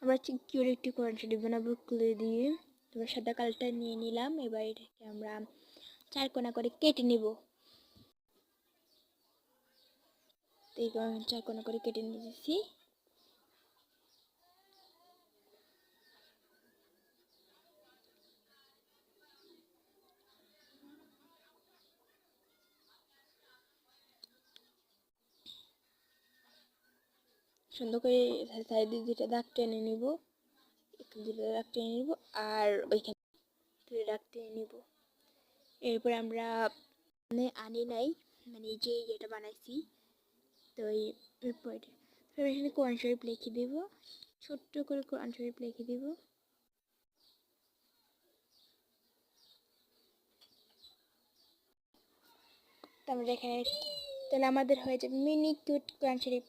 আমরা কিউর একটি কোরআন শরীফ বানাবো ক্লে দিয়ে। তারপর সাদা কালারটা নিয়ে নিলাম। এবার এটাকে আমরা 4 কোনা করে কেটে নিব। এই 4 কোনা করে কেটে নিয়েছি। সুন্দর করে সাইডে দুটো দাগ টেনে নিব, দুটো দাগ টেনে নিব আর ওইখানে দুটো দাগ টেনে নিব। এরপর আমরা আনি নাই, মানে এই যে এটা বানাইছি, তো এরপর এখানে কোরআন শরীফ লিখে দিব, ছোট্ট করে কোরআন শরীফ লিখে দিব। তারপরে এখানে তাহলে আমাদের হয়ে যাবে মিনি কিউট কোরআন শরীফ।